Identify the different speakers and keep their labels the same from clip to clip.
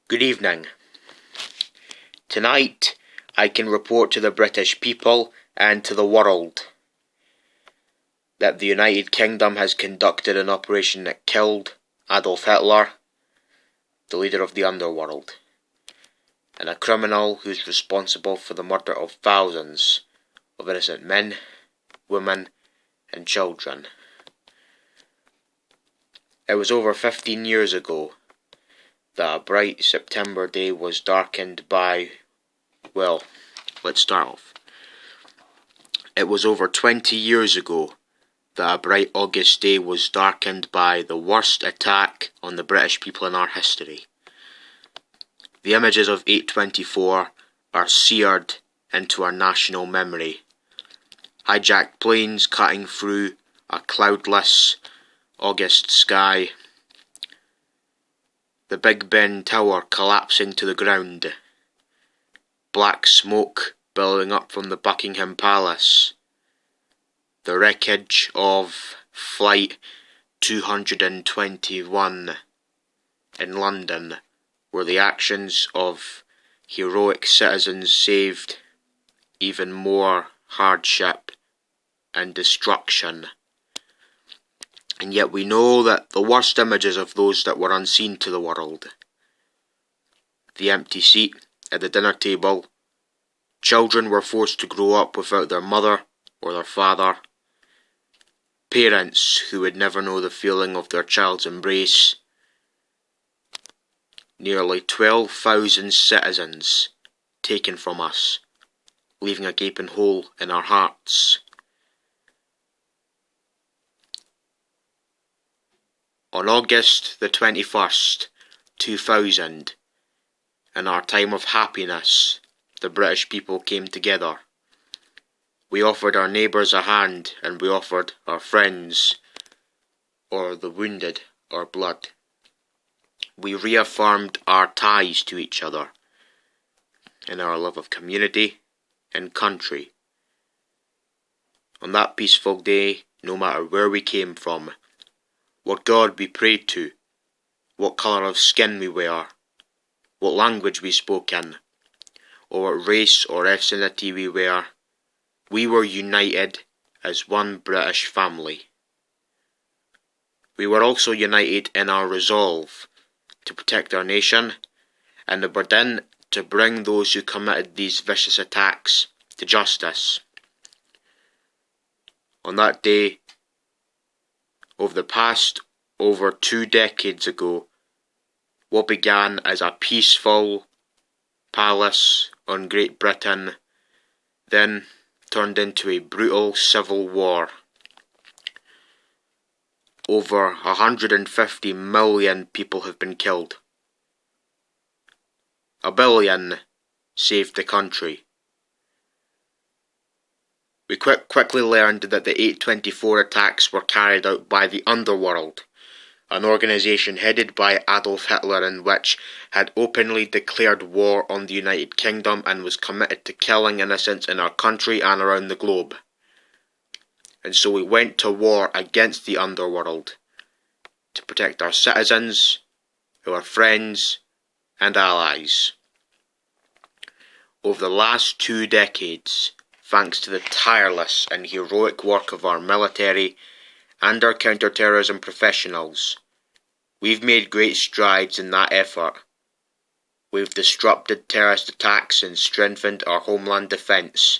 Speaker 1: Good evening. Tonight, I can report to the British people and to the world that the United Kingdom has conducted an operation that killed Adolf Hitler, the leader of the underworld, and a criminal who's responsible for the murder of thousands of innocent men, women, and children. It was over 15 years ago that a bright September day was darkened by, well, let's start off. It was over 20 years ago that a bright August day was darkened by the worst attack on the British people in our history. The images of 8/24 are seared into our national memory. Hijacked planes cutting through a cloudless August sky. The Big Ben Tower collapsing to the ground. Black smoke billowing up from the Buckingham Palace. The wreckage of Flight 221 in London, where the actions of heroic citizens saved even more hardship and destruction. And yet we know that the worst images of those that were unseen to the world. The empty seat at the dinner table. Children were forced to grow up without their mother or their father. Parents who would never know the feeling of their child's embrace. Nearly 12,000 citizens taken from us, leaving a gaping hole in our hearts. On August the 21st, 2000, in our time of happiness, the British people came together. We offered our neighbours a hand, and we offered our friends, or the wounded, our blood. We reaffirmed our ties to each other, and our love of community and country. On that peaceful day, no matter where we came from, what God we prayed to, what colour of skin we wear, what language we spoke in, or what race or ethnicity we were united as one British family. We were also united in our resolve to protect our nation and the burden to bring those who committed these vicious attacks to justice. On that day, over the past over 2 decades ago, what began as a peaceful palace on Great Britain then turned into a brutal civil war. Over 150 million people have been killed. 1 billion saved the country. We quickly learned that the 8/24 attacks were carried out by the Underworld, an organisation headed by Adolf Hitler, in which had openly declared war on the United Kingdom and was committed to killing innocents in our country and around the globe. And so we went to war against the Underworld to protect our citizens, our friends and allies. Over the last 2 decades, thanks to the tireless and heroic work of our military and our counter-terrorism professionals, we've made great strides in that effort. We've disrupted terrorist attacks and strengthened our homeland defence.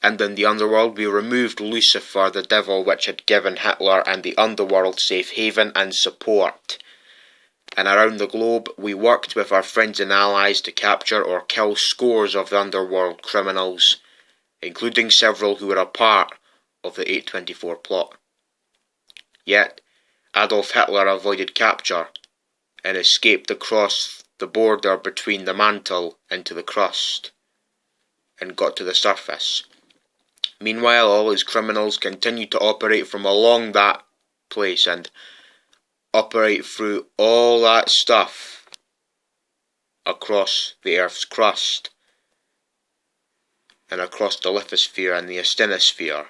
Speaker 1: And in the underworld we removed Lucifer, the devil, which had given Hitler and the underworld safe haven and support. And around the globe we worked with our friends and allies to capture or kill scores of the underworld criminals, including several who were a part of the 8/24 plot. Yet, Adolf Hitler avoided capture and escaped across the border between the mantle into the crust and got to the surface. Meanwhile, all his criminals continued to operate from along that place and operate through all that stuff across the Earth's crust and across the lithosphere and the asthenosphere.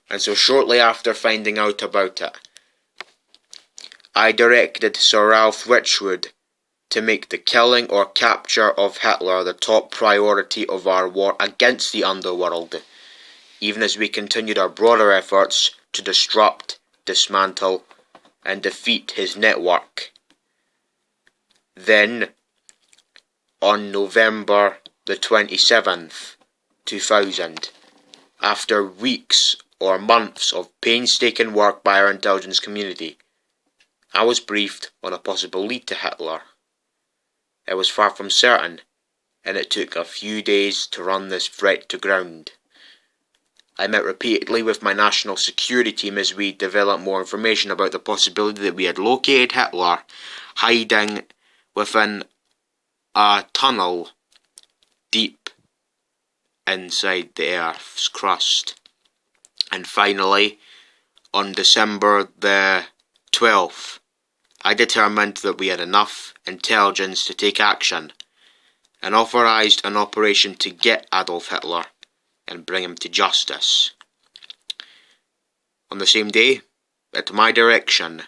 Speaker 1: And so shortly after finding out about it, I directed Sir Ralph Wychwood to make the killing or capture of Hitler the top priority of our war against the underworld, even as we continued our broader efforts to disrupt, dismantle, and defeat his network. Then, on November the 27th, 2000, after weeks or months of painstaking work by our intelligence community, I was briefed on a possible lead to Hitler. It was far from certain, and it took a few days to run this threat to ground. I met repeatedly with my national security team as we developed more information about the possibility that we had located Hitler hiding within a tunnel deep inside the Earth's crust. And finally, on December the 12th, I determined that we had enough intelligence to take action and authorized an operation to get Adolf Hitler and bring him to justice. On the same day, at my direction,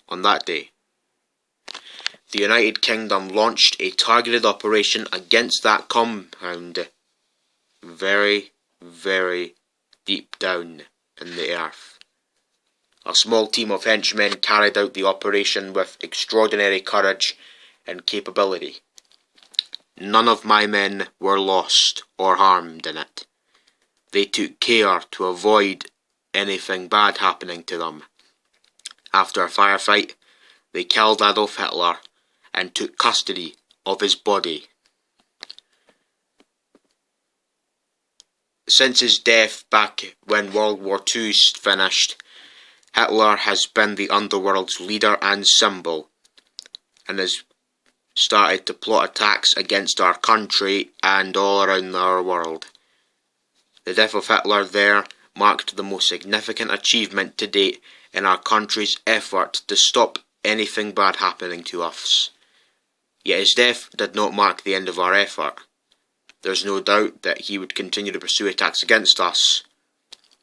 Speaker 1: on that day, the United Kingdom launched a targeted operation against that compound very, very deep down in the earth. A small team of henchmen carried out the operation with extraordinary courage and capability. None of my men were lost or harmed in it. They took care to avoid anything bad happening to them. After a firefight, they killed Adolf Hitler and took custody of his body. Since his death back when World War II finished, Hitler has been the underworld's leader and symbol, and has started to plot attacks against our country and all around our world. The death of Hitler there marked the most significant achievement to date in our country's effort to stop anything bad happening to us. Yet his death did not mark the end of our effort. There's no doubt that he would continue to pursue attacks against us.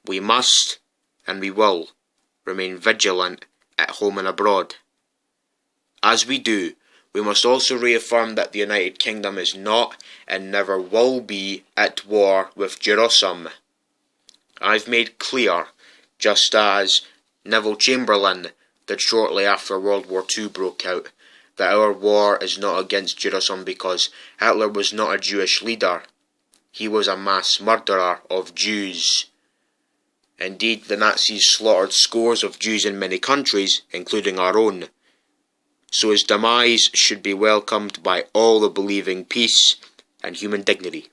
Speaker 1: We must, and we will, remain vigilant at home and abroad. As we do, we must also reaffirm that the United Kingdom is not and never will be at war with Jerusalem. I've made clear, just as Neville Chamberlain did shortly after World War II broke out, that our war is not against Jerusalem because Hitler was not a Jewish leader. He was a mass murderer of Jews. Indeed, the Nazis slaughtered scores of Jews in many countries, including our own. So his demise should be welcomed by all that believe in peace and human dignity.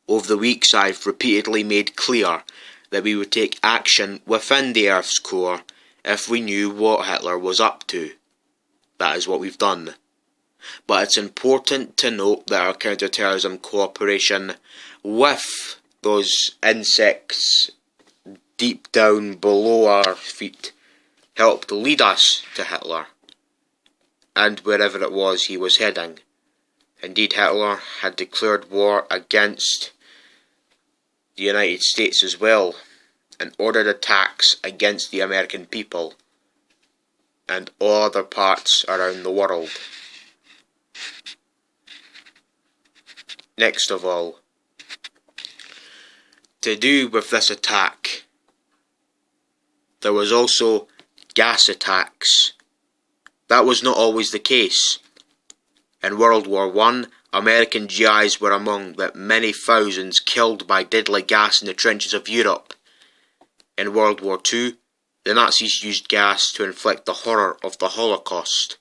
Speaker 1: Over the weeks, I've repeatedly made clear that we would take action within the Earth's core if we knew what Hitler was up to. That is what we've done. But it's important to note that our counter-terrorism cooperation with those insects deep down below our feet helped lead us to Hitler and wherever it was he was heading. Indeed, Hitler had declared war against the United States as well, and ordered attacks against the American people and all other parts around the world. Next of all, to do with this attack, there was also gas attacks. That was not always the case. In World War I, American GIs were among the many thousands killed by deadly gas in the trenches of Europe. In World War II, the Nazis used gas to inflict the horror of the Holocaust.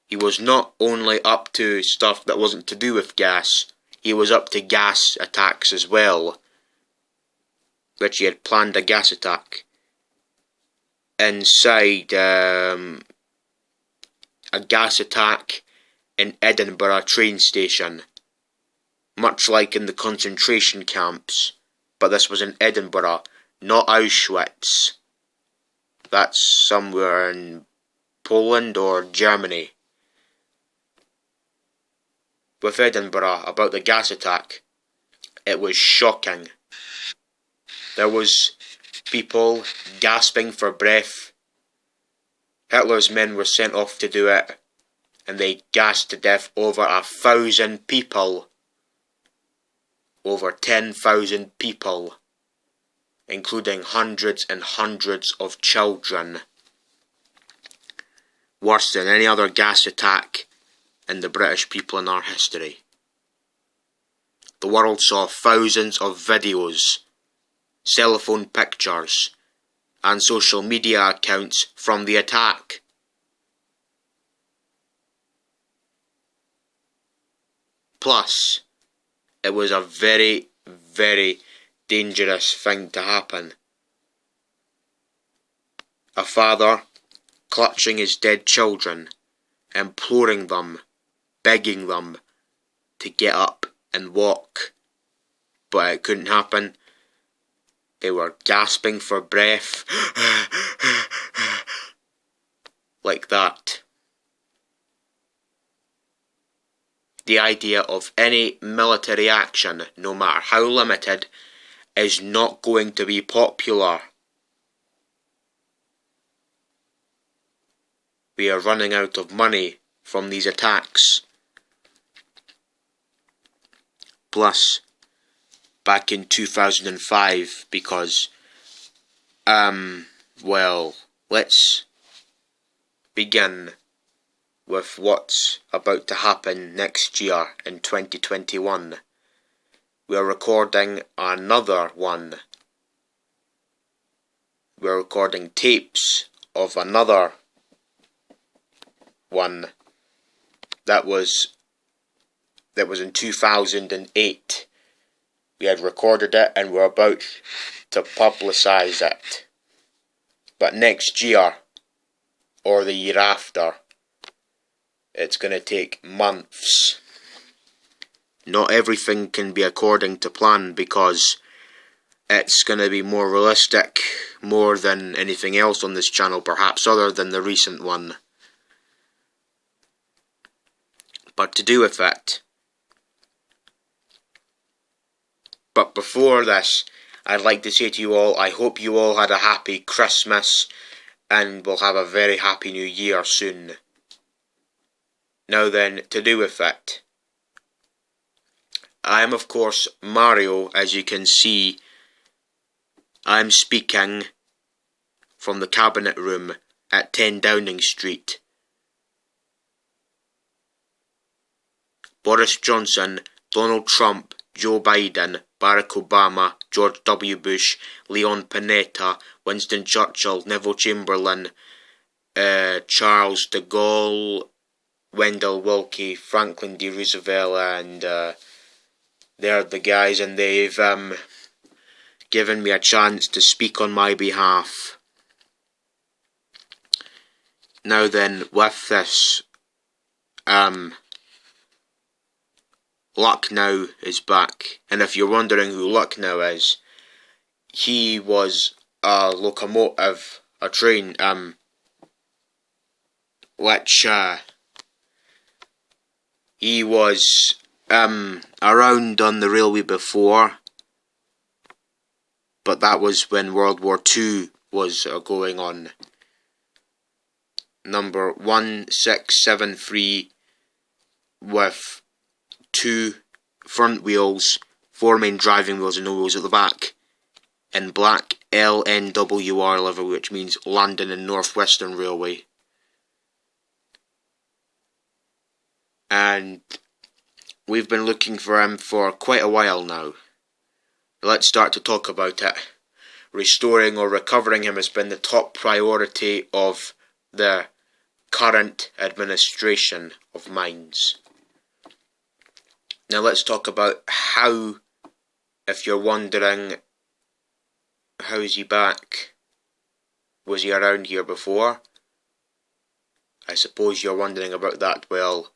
Speaker 1: He was not only up to stuff that wasn't to do with gas, he was up to gas attacks as well, which he had planned a gas attack inside a gas attack in Edinburgh train station, much like in the concentration camps, but this was in Edinburgh, not Auschwitz. That's somewhere in Poland or Germany. With Edinburgh, about the gas attack, it was shocking. There was people gasping for breath Hitler's men were sent off to do it, and they gassed to death over 1,000 people. Over 10,000 people, including hundreds and hundreds of children. Worse than any other gas attack in the British people in our history. The world saw thousands of videos, cell phone pictures, and social media accounts from the attack. Plus, it was a very, very dangerous thing to happen. A father clutching his dead children, imploring them, begging them to get up and walk. But it couldn't happen. They were gasping for breath. Like that. The idea of any military action, no matter how limited, is not going to be popular. We are running out of money from these attacks. Plus, back in 2005, because, well, let's begin with what's about to happen next year in 2021. We are recording another one. We're recording tapes of another one that was in 2008. We had recorded it and we're about to publicise it. But next year, or the year after, it's going to take months. Not everything can be according to plan because it's going to be more realistic, more than anything else on this channel, perhaps other than the recent one. But to do with it. But before this, I'd like to say to you all, I hope you all had a happy Christmas and will have a very happy New Year soon. Now then, to do with it. I am of course Mario, as you can see. I'm speaking from the Cabinet Room at 10 Downing Street. Boris Johnson, Donald Trump, Joe Biden, Barack Obama, George W. Bush, Leon Panetta, Winston Churchill, Neville Chamberlain, Charles de Gaulle, Wendell Willkie, Franklin D. Roosevelt, and they're the guys, and they've given me a chance to speak on my behalf. Now then, with this, Lucknow is back, and if you're wondering who Lucknow is, he was a locomotive, a train, which he was around on the railway before, but that was when World War II was going on. Number 1673 with 2 front wheels, 4 main driving wheels and no wheels at the back, in black LNWR level, which means London and North Western Railway. And we've been looking for him for quite a while now. Let's start to talk about it. Restoring or recovering him has been the top priority of the current administration of mines. Now let's talk about how, if you're wondering, how is he back? Was he around here before? I suppose you're wondering about that. Well,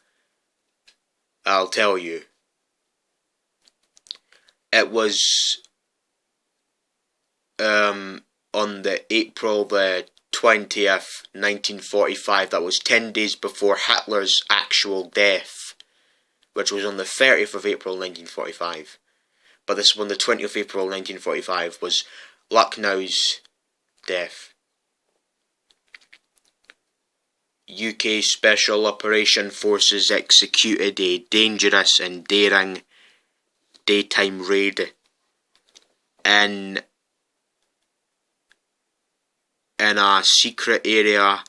Speaker 1: I'll tell you. It was on the April the 20th, 1945, that was 10 days before Hitler's actual death, which was on the 30th of April 1945. But this one, the 20th of April 1945, was Lucknow's death. UK Special Operation Forces executed a dangerous and daring daytime raid in a secret area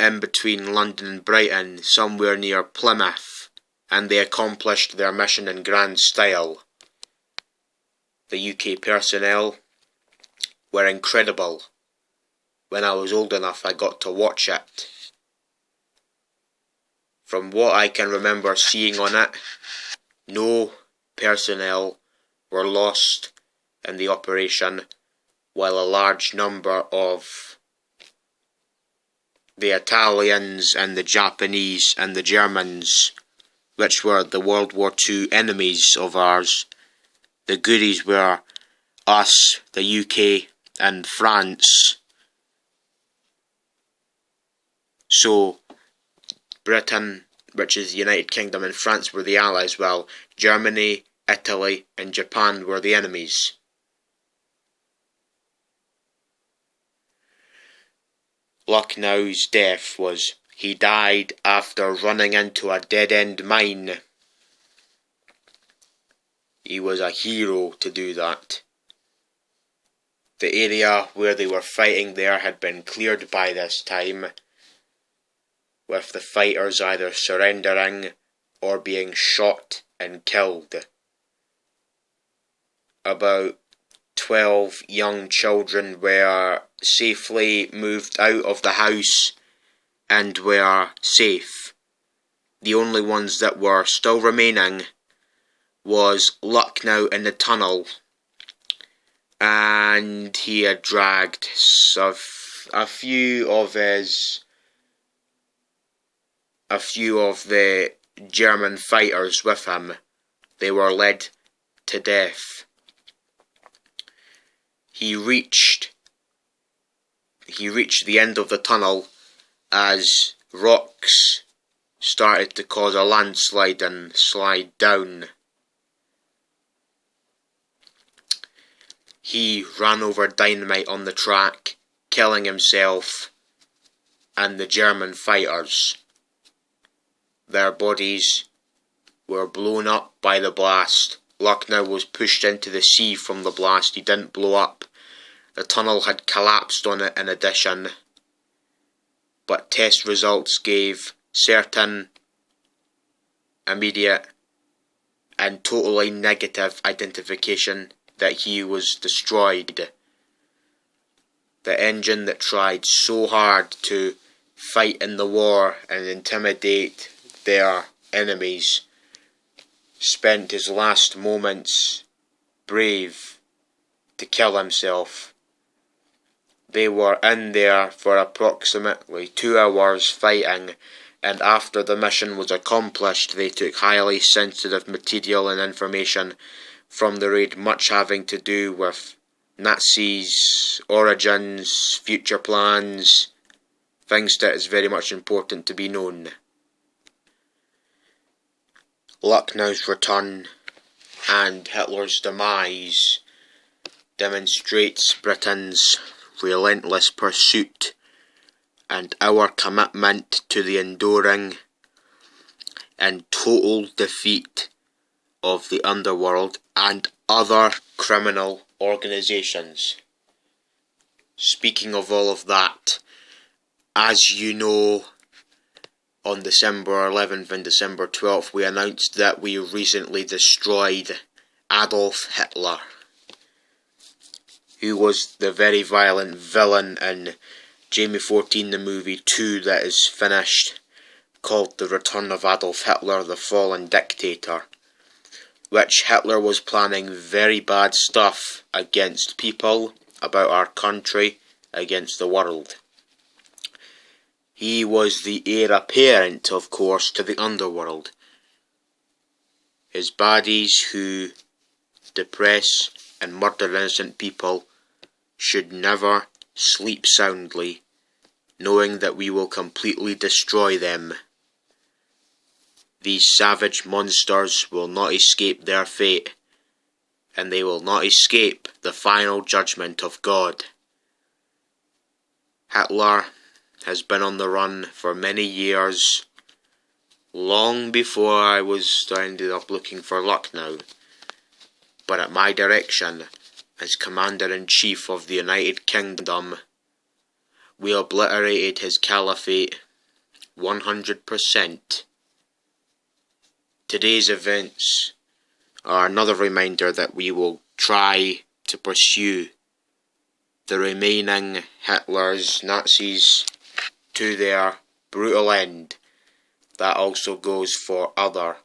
Speaker 1: in between London and Brighton, somewhere near Plymouth, and they accomplished their mission in grand style. The UK personnel were incredible. When I was old enough, I got to watch it. From what I can remember seeing on it, no personnel were lost in the operation, while a large number of the Italians and the Japanese and the Germans, which were the World War II enemies of ours, the goodies were us, the UK and France. So Britain, which is the United Kingdom, and France were the allies, while Germany, Italy and Japan were the enemies. Lucknow's death was he died after running into a dead-end mine. He was a hero to do that. The area where they were fighting there had been cleared by this time, with the fighters either surrendering or being shot and killed. About 12 young children were safely moved out of the house and were safe. The only ones that were still remaining was Lucknow in the tunnel, and he had dragged a few of the German fighters with him. They were led to death. He reached the end of the tunnel as rocks started to cause a landslide and slide down. He ran over dynamite on the track, killing himself and the German fighters. Their bodies were blown up by the blast. Lucknow was pushed into the sea from the blast. He didn't blow up. The tunnel had collapsed on it in addition, but test results gave certain, immediate and totally negative identification that he was destroyed. The engine that tried so hard to fight in the war and intimidate their enemies spent his last moments brave to kill himself. They were in there for approximately 2 hours fighting, and after the mission was accomplished, they took highly sensitive material and information from the raid, much having to do with Nazis, origins, future plans, things that is very much important to be known. Lucknow's return and Hitler's demise demonstrates Britain's relentless pursuit and our commitment to the enduring and total defeat of the underworld and other criminal organisations. Speaking of all of that, as you know, on December 11th and December 12th, we announced that we recently destroyed Adolf Hitler, who was the very violent villain in Jamie 14, the movie 2 that is finished, called The Return of Adolf Hitler, the Fallen Dictator, which Hitler was planning very bad stuff against people, about our country, against the world. He was the heir apparent, of course, to the underworld. His baddies who depress and murder innocent people should never sleep soundly, knowing that we will completely destroy them. These savage monsters will not escape their fate, and they will not escape the final judgment of God. Hitler has been on the run for many years, long before I ended up looking for Lucknow. But at my direction, as Commander-in-Chief of the United Kingdom, we obliterated his caliphate 100%. Today's events are another reminder that we will try to pursue the remaining Hitlers, Nazis, to their brutal end. That also goes for other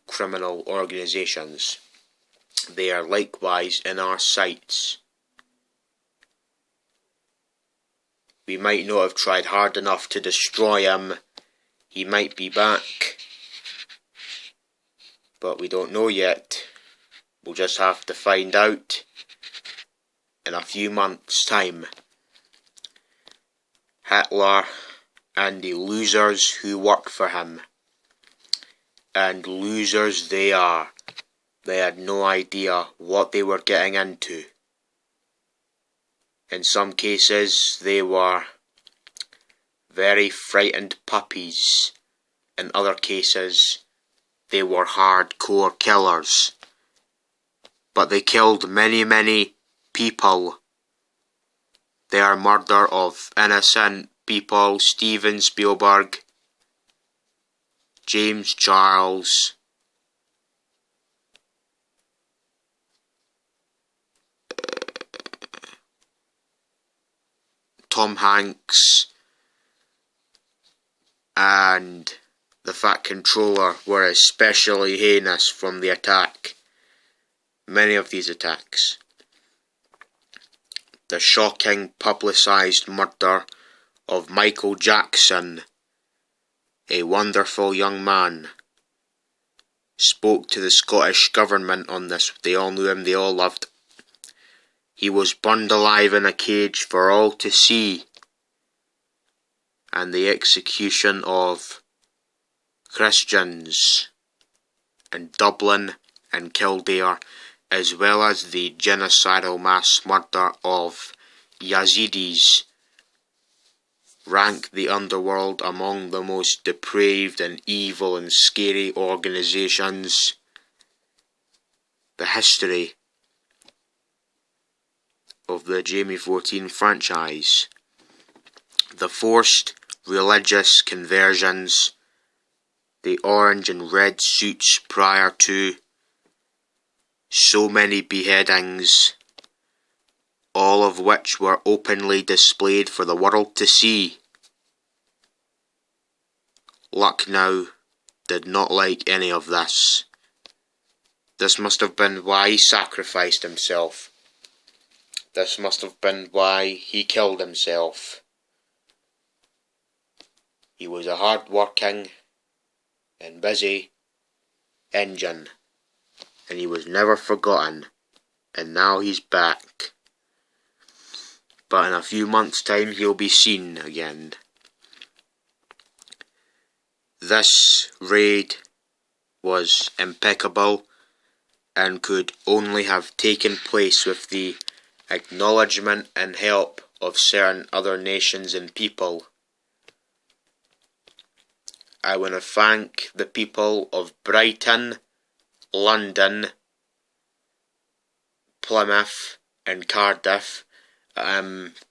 Speaker 1: criminal organisations. They are likewise in our sights. We might not have tried hard enough to destroy him. He might be back, but we don't know yet. We'll just have to find out in a few months' time. Hitler and the losers who work for him. And losers they are. They had no idea what they were getting into. In some cases, they were very frightened puppies. In other cases, they were hardcore killers. But they killed many people. Their murder of innocent people, Steven Spielberg, James Charles, Tom Hanks, and the Fat Controller were especially heinous from the attack. Many of these attacks. The shocking publicised murder of Michael Jackson, a wonderful young man, spoke to the Scottish government on this. They all knew him, they all loved. He was burned alive in a cage for all to see. And the execution of Christians in Dublin and Kildare, as well as the genocidal mass murder of Yazidis, rank the underworld among the most depraved and evil and scary organisations. The history of the Jamie 14 franchise. The forced religious conversions, the orange and red suits prior to, so many beheadings, all of which were openly displayed for the world to see. Lucknow did not like any of this. This must have been why he sacrificed himself. This must have been why he killed himself. He was a hard-working and busy engine, and he was never forgotten, and now he's back. But in a few months' time he'll be seen again. This raid was impeccable and could only have taken place with the acknowledgement and help of certain other nations and people. I want to thank the people of Brighton, London, Plymouth and Cardiff,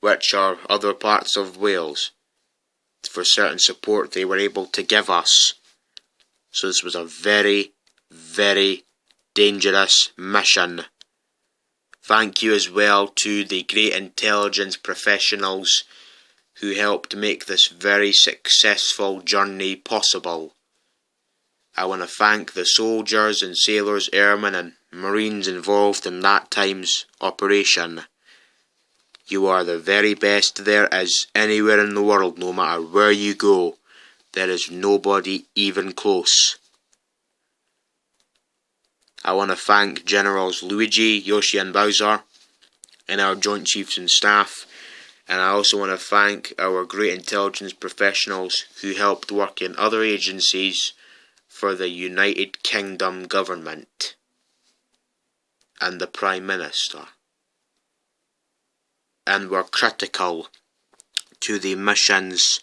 Speaker 1: which are other parts of Wales, for certain support they were able to give us. So this was a very dangerous mission. Thank you as well to the great intelligence professionals who helped make this very successful journey possible. I want to thank the soldiers and sailors, airmen and marines involved in that time's operation. You are the very best there is anywhere in the world. No matter where you go, there is nobody even close. I want to thank Generals Luigi, Yoshi and Bowser, and our Joint Chiefs and staff, and I also want to thank our great intelligence professionals who helped work in other agencies for the United Kingdom government and the Prime Minister, and were critical to the mission's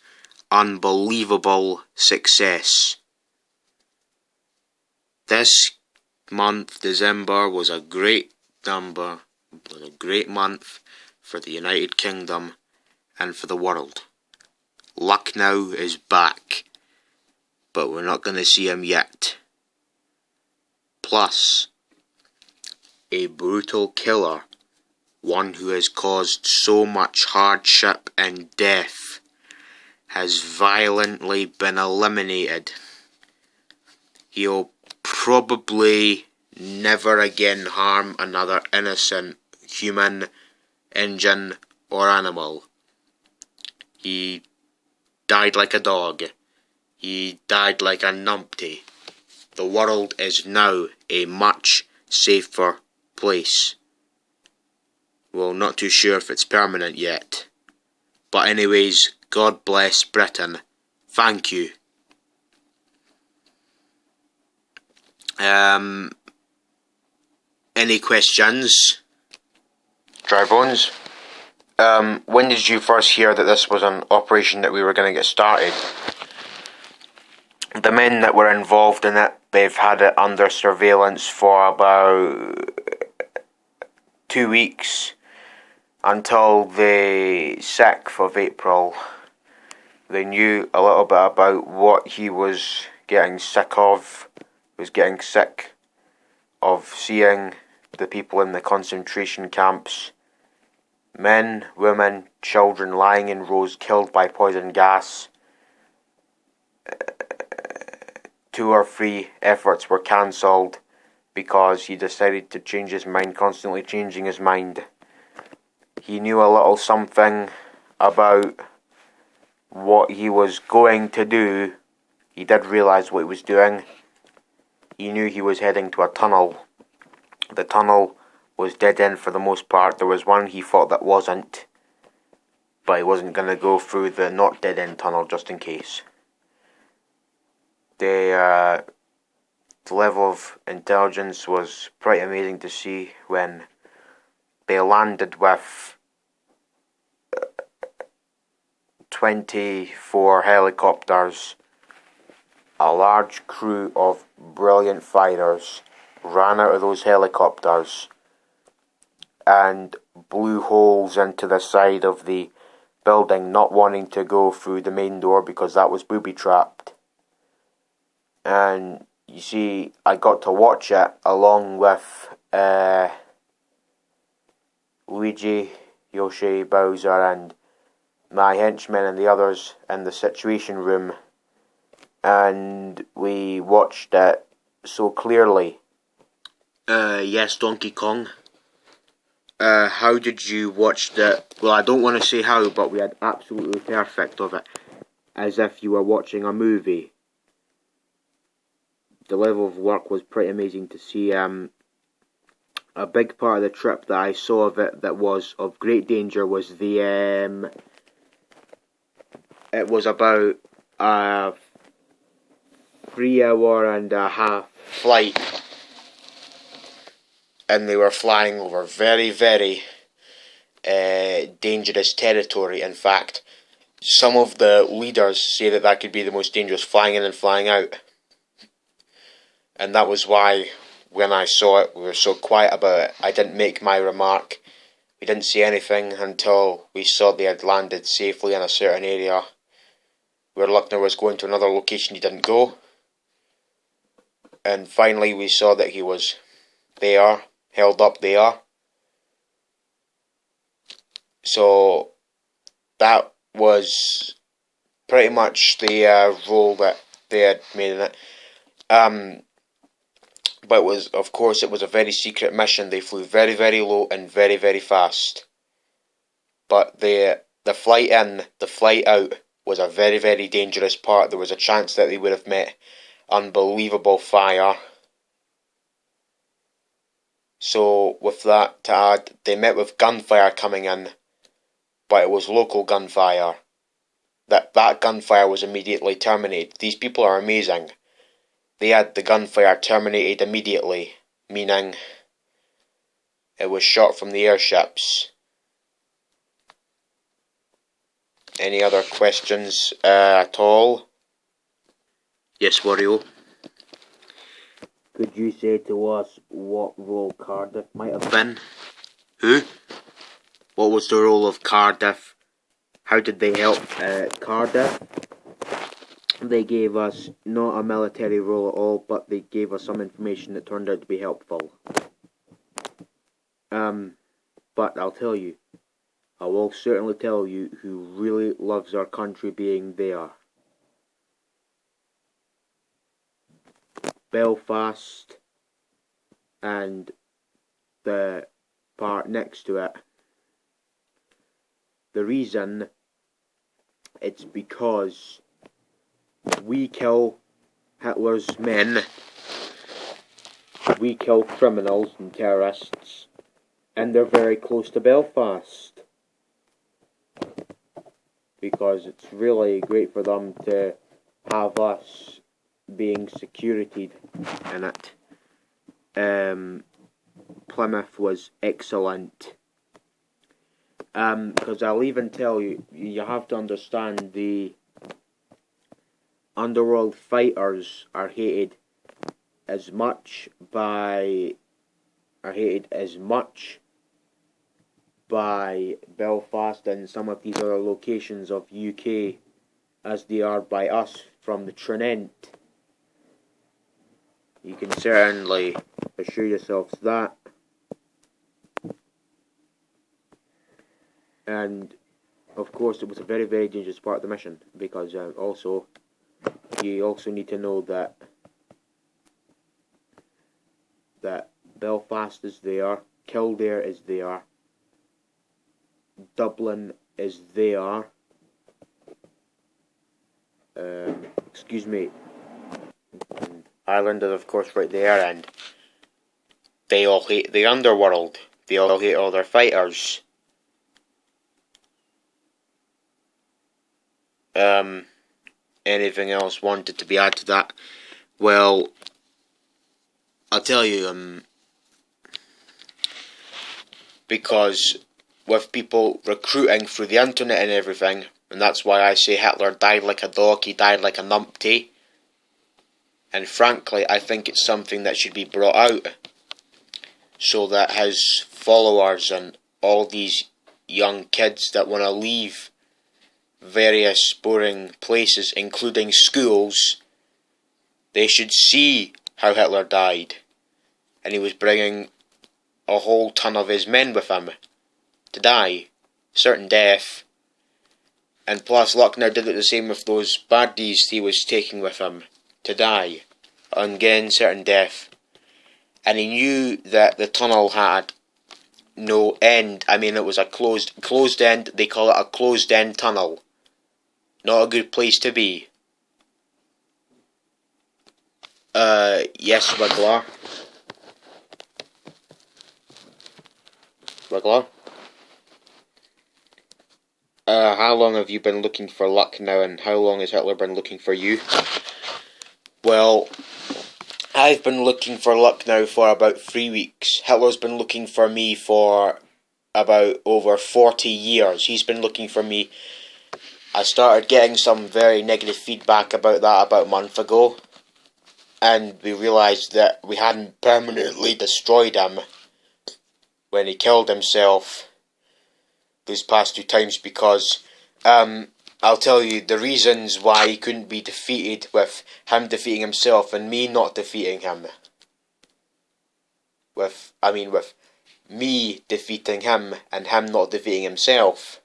Speaker 1: unbelievable success. This month, December, was a great month for the United Kingdom and for the world. Lucknow is back, but we're not going to see him yet. Plus, a brutal killer, one who has caused so much hardship and death, has violently been eliminated. He'll probably never again harm another innocent human, engine, or animal. He died like a dog. He died like a numpty. The world is now a much safer place. Well, not too sure if it's permanent yet. But anyways, God bless Britain. Thank you. Any questions? Dry Bones? When did you first hear that this was an operation that we were going to get started? The men that were involved in it, they've had it under surveillance for about 2 weeks until the 6th of April. They knew a little bit about what he was getting sick of. He was getting sick of seeing the people in the concentration camps, men, women, children lying in rows killed by poison gas. 2 or 3 efforts were cancelled because he decided to change his mind, constantly changing his mind. He knew a little something about what he was going to do. He did realise what he was doing. He knew he was heading to a tunnel. The tunnel was dead end for the most part. There was one he thought that wasn't, but he wasn't going to go through the not dead end tunnel just in case. The level of intelligence was pretty amazing to see when they landed with 24 helicopters. A large crew of brilliant fighters ran out of those helicopters and blew holes into the side of the building, not wanting to go through the main door because that was booby-trapped. And you see, I got to watch it along with Luigi, Yoshi, Bowser and my henchmen and the others in the Situation Room, and we watched it so clearly. Yes, Donkey Kong. How did you watch it? Well, I don't want to say how, but we had absolutely perfect of it, as if you were watching a movie. The level of work was pretty amazing to see. A big part of the trip that I saw of it that was of great danger was the it was about a 3-hour-and-a-half flight, and they were flying over very, very dangerous territory. In fact, some of the leaders say that that could be the most dangerous, flying in and flying out. And that was why, when I saw it, we were so quiet about it. I didn't make my remark. We didn't say anything until we saw they had landed safely in a certain area where Lucknow was going to another location he didn't go. And finally we saw that he was there, held up there. So that was pretty much the role that they had made in it. But it was a very secret mission. They flew very, very low and very, very fast. But the flight in, the flight out was a very, very dangerous part. There was a chance that they would have met unbelievable fire. So with that to add, they met with gunfire coming in, but it was local gunfire. That gunfire was immediately terminated. These people are amazing. They had the gunfire terminated immediately, meaning it was shot from the airships. Any other questions at all? Yes, Wario? Could you say to us what role Cardiff might have been? Who? What was the role of Cardiff? How did they help Cardiff? They gave us not a military role at all, but they gave us some information that turned out to be helpful. But I'll tell you, I will certainly tell you who really loves our country being there. Belfast and the part next to it. The reason, it's because we kill Hitler's men, we kill criminals and terrorists, and they're very close to Belfast. Because it's really great for them to have us being securityed in it. Plymouth was excellent. Because I'll even tell you, you have to understand the underworld fighters are hated as much by Belfast and some of these other locations of UK as they are by us from the Trinent. You can certainly assure yourselves that. And of course it was a very, very dangerous part of the mission, because you also need to know that Belfast is there, Kildare is there, Dublin is there, Ireland is of course right there, and they all hate the underworld, they all hate all their fighters. Anything else wanted to be added to that? Well, I'll tell you, because with people recruiting through the internet and everything, and that's why I say Hitler died like a dog, he died like a numpty, and frankly I think it's something that should be brought out, so that his followers and all these young kids that want to leave various boring places, including schools, they should see how Hitler died, and he was bringing a whole ton of his men with him to die, certain death, and plus Lucknow did it the same with those baddies he was taking with him to die, and again certain death, and he knew that the tunnel had no end. I mean, it was a closed end, they call it a closed end tunnel. Not a good place to be. Yes, Wiggler. Wiggler? How long have you been looking for Lucknow, and how long has Hitler been looking for you? Well, I've been looking for Lucknow for about 3 weeks. Hitler's been looking for me for about over 40 years. He's been looking for me. I started getting some very negative feedback about that about a month ago, and we realised that we hadn't permanently destroyed him when he killed himself these past 2 times, because I'll tell you the reasons why he couldn't be defeated, with him defeating himself and me not defeating him. With me defeating him and him not defeating himself.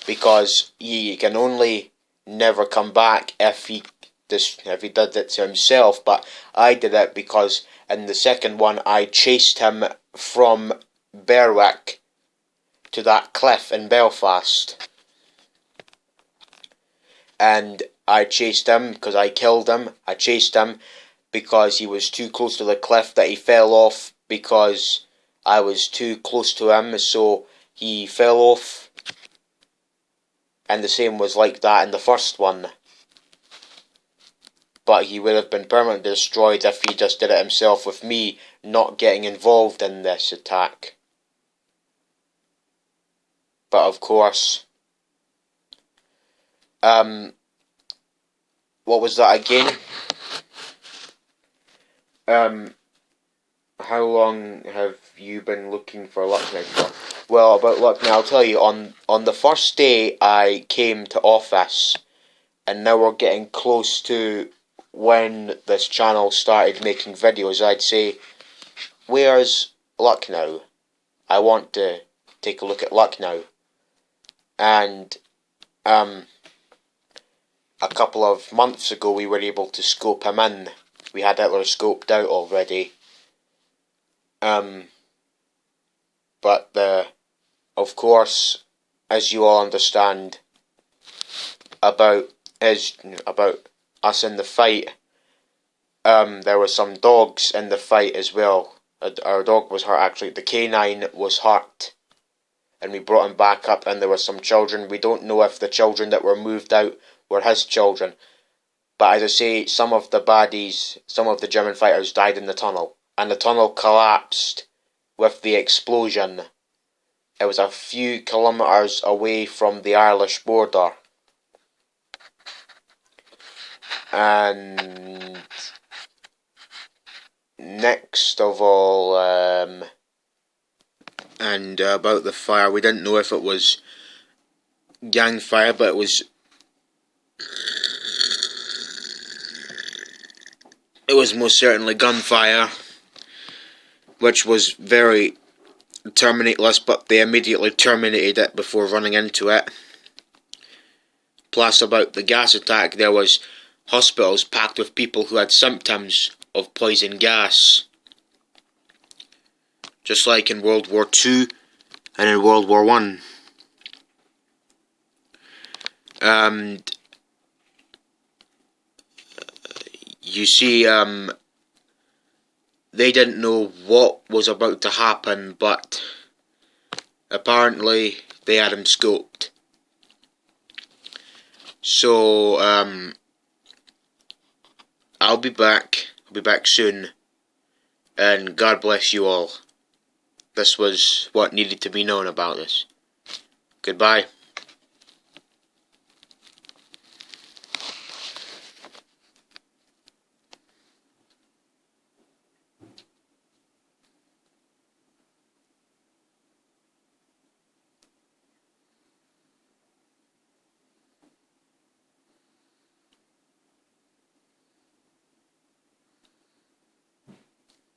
Speaker 1: Because he can only never come back if he did it to himself. But I did it because in the second one I chased him from Berwick to that cliff in Belfast. And I chased him because I killed him. I chased him because he was too close to the cliff that he fell off, because I was too close to him, so he fell off. And the same was like that in the first one. But he would have been permanently destroyed if he just did it himself, with me not getting involved in this attack. But of course, What was that again? How long have you been looking for Lucknow for? Well, about Lucknow, I'll tell you, on the first day I came to office, and now we're getting close to when this channel started making videos, I'd say, where's Lucknow? I want to take a look at Lucknow. And, a couple of months ago we were able to scope him in. We had Hitler scoped out already. But of course, as you all understand, about us in the fight, there were some dogs in the fight as well. Our dog was hurt, actually. The canine was hurt, and we brought him back up, and there were some children. We don't know if the children that were moved out were his children. But as I say, some of the baddies, some of the German fighters died in the tunnel, and the tunnel collapsed with the explosion. It was a few kilometres away from the Irish border. And next of all, about the fire, we didn't know if it was gang fire, but it was most certainly gunfire, which was very terminateless, but they immediately terminated it before running into it. Plus, about the gas attack, there was hospitals packed with people who had symptoms of poison gas. Just like in World War II and in World War I. And you see, they didn't know what was about to happen, but apparently they had him scoped. So, I'll be back soon, and God bless you all. This was what needed to be known about this. Goodbye.